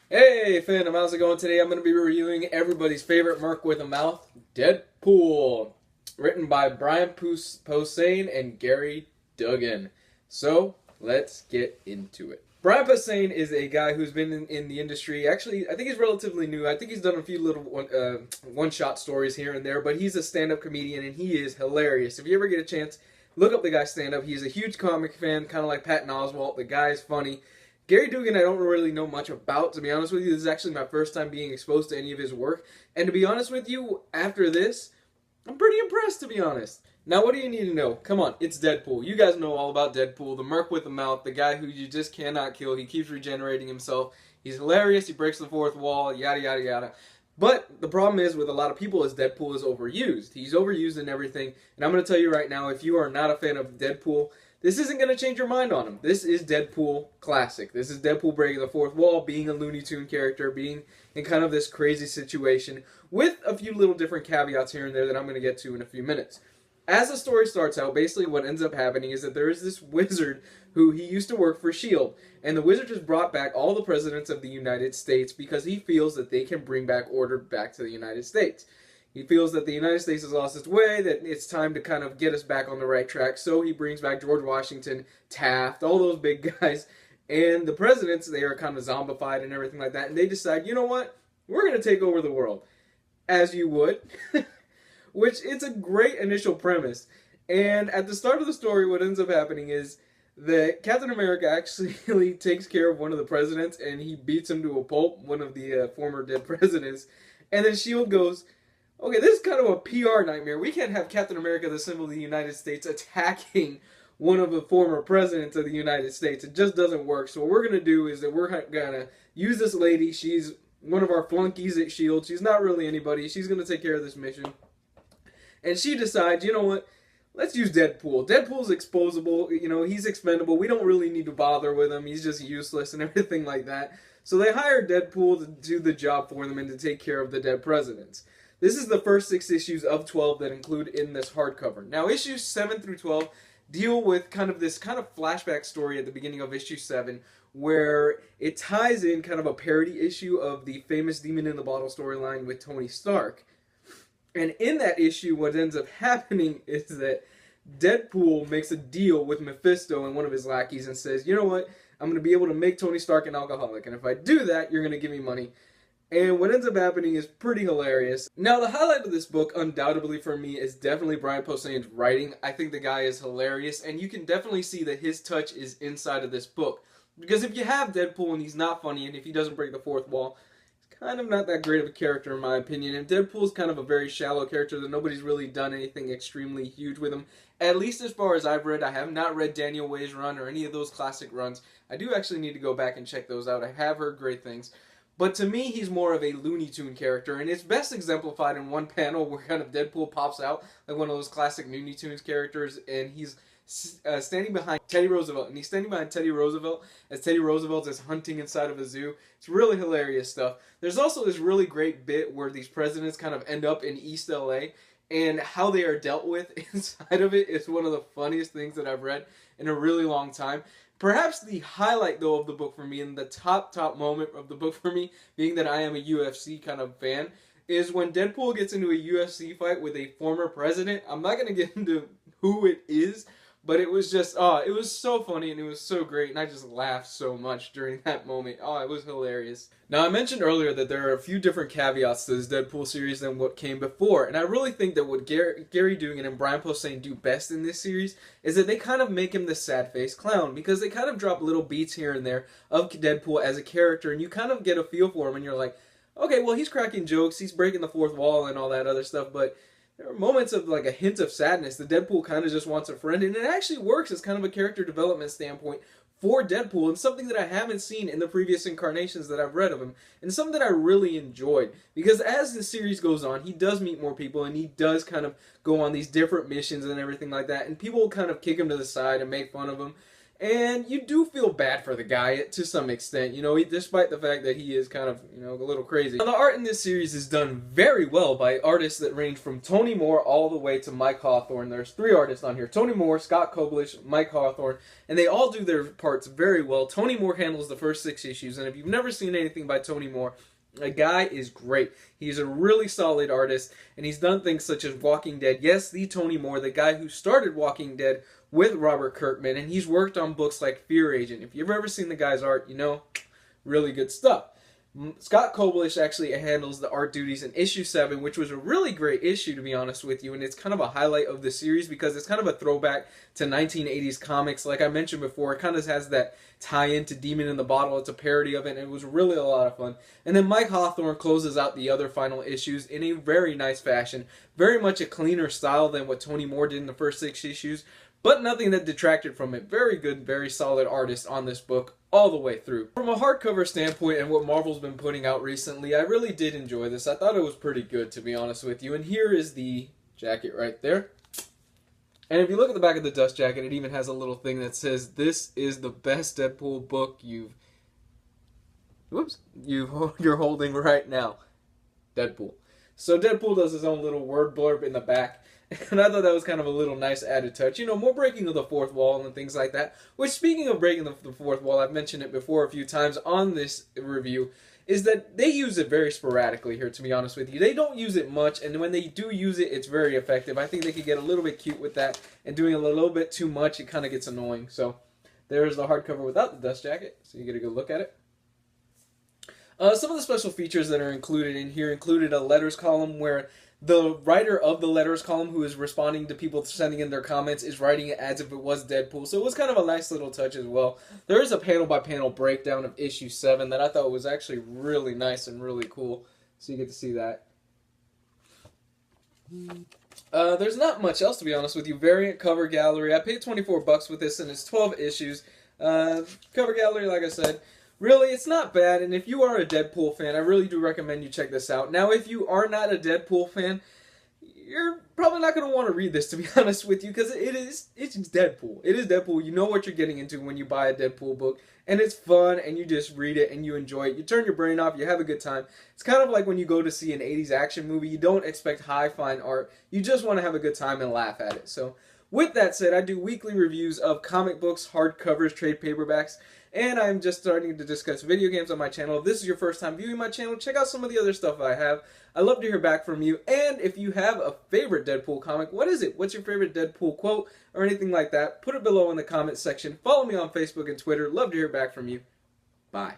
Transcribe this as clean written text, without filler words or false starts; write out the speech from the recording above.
Hey fandom, how's it going today? I'm going to be reviewing everybody's favorite Merc with a Mouth, Deadpool, written by Posehn and Gerry Dugan. So, let's get into it. Brian Posehn is a guy who's been in the industry. Actually, I think he's relatively new. I think he's done a few little one-shot stories here and there, but he's a stand-up comedian and he is hilarious. If you ever get a chance, look up the guy's stand-up. He's a huge comic fan, kind of like Patton Oswalt. The guy's funny. Gerry Dugan, I don't really know much about, to be honest with you. This is actually my first time being exposed to any of his work. And to be honest with you, after this, I'm pretty impressed, to be honest. Now, what do you need to know? Come on, it's Deadpool. You guys know all about Deadpool, the merc with the mouth, the guy who you just cannot kill. He keeps regenerating himself. He's hilarious. He breaks the fourth wall, yada, yada, yada. But the problem is with a lot of people is Deadpool is overused. He's overused in everything. And I'm going to tell you right now, if you are not a fan of Deadpool, this isn't going to change your mind on him. This is Deadpool classic. This is Deadpool breaking the fourth wall, being a Looney Tune character, being in kind of this crazy situation, with a few little different caveats here and there that I'm going to get to in a few minutes. As the story starts out, basically what ends up happening is that there is this wizard who he used to work for S.H.I.E.L.D. And the wizard has brought back all the presidents of the United States because he feels that they can bring back order back to the United States. He feels that the United States has lost its way, that it's time to kind of get us back on the right track. So he brings back George Washington, Taft, all those big guys. And the presidents, they are kind of zombified and everything like that. And they decide, you know what? We're going to take over the world. As you would. Which, it's a great initial premise. And at the start of the story, what ends up happening is that Captain America actually takes care of one of the presidents and he beats him to a pulp, one of the former dead presidents. And then S.H.I.E.L.D. goes, okay, this is kind of a PR nightmare. We can't have Captain America, the symbol of the United States, attacking one of the former presidents of the United States. It just doesn't work. So what we're going to do is that we're going to use this lady. She's one of our flunkies at S.H.I.E.L.D. She's not really anybody. She's going to take care of this mission. And she decides, you know what? Let's use Deadpool. Deadpool's exposable. You know, he's expendable. We don't really need to bother with him. He's just useless and everything like that. So they hire Deadpool to do the job for them and to take care of the dead presidents. This is the first 6 issues of 12 that include in this hardcover. Now, issues 7 through 12 deal with kind of this kind of flashback story at the beginning of issue 7 where it ties in kind of a parody issue of the famous Demon in the Bottle storyline with Tony Stark. And in that issue, what ends up happening is that Deadpool makes a deal with Mephisto and one of his lackeys and says, you know what, I'm going to be able to make Tony Stark an alcoholic, and if I do that, you're going to give me money. And what ends up happening is pretty hilarious. Now, the highlight of this book, undoubtedly for me, is definitely Brian Posehn's writing. I think the guy is hilarious, and you can definitely see that his touch is inside of this book. Because if you have Deadpool and he's not funny, and if he doesn't break the fourth wall, kind of not that great of a character in my opinion, and Deadpool's kind of a very shallow character that nobody's really done anything extremely huge with him, at least as far as I've read. I have not read Daniel Way's run or any of those classic runs. I do actually need to go back and check those out. I have heard great things. But to me, he's more of a Looney Tune character, and it's best exemplified in one panel where kind of Deadpool pops out like one of those classic Looney Tunes characters, and he's standing behind Teddy Roosevelt, and he's standing behind Teddy Roosevelt as Teddy Roosevelt is hunting inside of a zoo. It's really hilarious stuff. There's also this really great bit where these presidents kind of end up in East LA, and how they are dealt with inside of it is one of the funniest things that I've read in a really long time. Perhaps the highlight, though, of the book for me, and the top moment of the book for me, being that I am a UFC kind of fan, is when Deadpool gets into a UFC fight with a former president. I'm not going to get into who it is, but it was just, it was so funny and it was so great, and I just laughed so much during that moment. Oh, it was hilarious. Now, I mentioned earlier that there are a few different caveats to this Deadpool series than what came before, and I really think that what Gerry Dugan and Brian Posehn do best in this series is that they kind of make him the sad-faced clown, because they kind of drop little beats here and there of Deadpool as a character, and you kind of get a feel for him, and you're like, okay, well, he's cracking jokes, he's breaking the fourth wall and all that other stuff, but there are moments of like a hint of sadness. The Deadpool kind of just wants a friend, and it actually works as kind of a character development standpoint for Deadpool, and something that I haven't seen in the previous incarnations that I've read of him, and something that I really enjoyed. Because as the series goes on, he does meet more people, and he does kind of go on these different missions and everything like that, and people kind of kick him to the side and make fun of him. And you do feel bad for the guy to some extent, you know, despite the fact that he is kind of, you know, a little crazy. Now, the art in this series is done very well by artists that range from Tony Moore all the way to Mike Hawthorne. There's 3 artists on here: Tony Moore, Scott Koblish, Mike Hawthorne, and they all do their parts very well. Tony Moore handles the first 6 issues, and if you've never seen anything by Tony Moore, the guy is great. He's a really solid artist, and he's done things such as Walking Dead. Yes, the Tony Moore, the guy who started Walking Dead with Robert Kirkman, and he's worked on books like Fear Agent. If you've ever seen the guy's art, you know, really good stuff. Scott Koblish actually handles the art duties in issue 7, which was a really great issue, to be honest with you, and it's kind of a highlight of the series because it's kind of a throwback to 1980s comics. Like I mentioned before, it kind of has that tie-in to Demon in the Bottle. It's a parody of it, and it was really a lot of fun. And then Mike Hawthorne closes out the other final issues in a very nice fashion. Very much a cleaner style than what Tony Moore did in the first 6 issues, but nothing that detracted from it. Very good, very solid artist on this book all the way through. From a hardcover standpoint and what Marvel's been putting out recently, I really did enjoy this. I thought it was pretty good, to be honest with you. And here is the jacket right there. And if you look at the back of the dust jacket, it even has a little thing that says, "This is the best Deadpool book you're holding right now. Deadpool." So Deadpool does his own little word blurb in the back. And I thought that was kind of a little nice added touch. You know, more breaking of the fourth wall and things like that. Which, speaking of breaking the fourth wall, I've mentioned it before a few times on this review, is that they use it very sporadically here, to be honest with you. They don't use it much, and when they do use it, it's very effective. I think they could get a little bit cute with that, and doing a little bit too much, it kind of gets annoying. So, there's the hardcover without the dust jacket, so you get a good look at it. Some of the special features that are included in here included a letters column where the writer of the letters column, who is responding to people sending in their comments, is writing it as if it was Deadpool. So it was kind of a nice little touch as well. There is a panel-by-panel breakdown of issue 7 that I thought was actually really nice and really cool. So you get to see that. There's not much else, to be honest with you. Variant cover gallery. I paid $24 with this, and it's 12 issues. Cover gallery, like I said. Really, it's not bad, and if you are a Deadpool fan, I really do recommend you check this out. Now, if you are not a Deadpool fan, you're probably not going to want to read this, to be honest with you, because it's Deadpool. It is Deadpool. You know what you're getting into when you buy a Deadpool book, and it's fun, and you just read it, and you enjoy it. You turn your brain off, you have a good time. It's kind of like when you go to see an 80s action movie. You don't expect high, fine art. You just want to have a good time and laugh at it. So, with that said, I do weekly reviews of comic books, hardcovers, trade paperbacks, and I'm just starting to discuss video games on my channel. If this is your first time viewing my channel, check out some of the other stuff I have. I love to hear back from you. And if you have a favorite Deadpool comic, what is it? What's your favorite Deadpool quote or anything like that? Put it below in the comments section. Follow me on Facebook and Twitter. Love to hear back from you. Bye.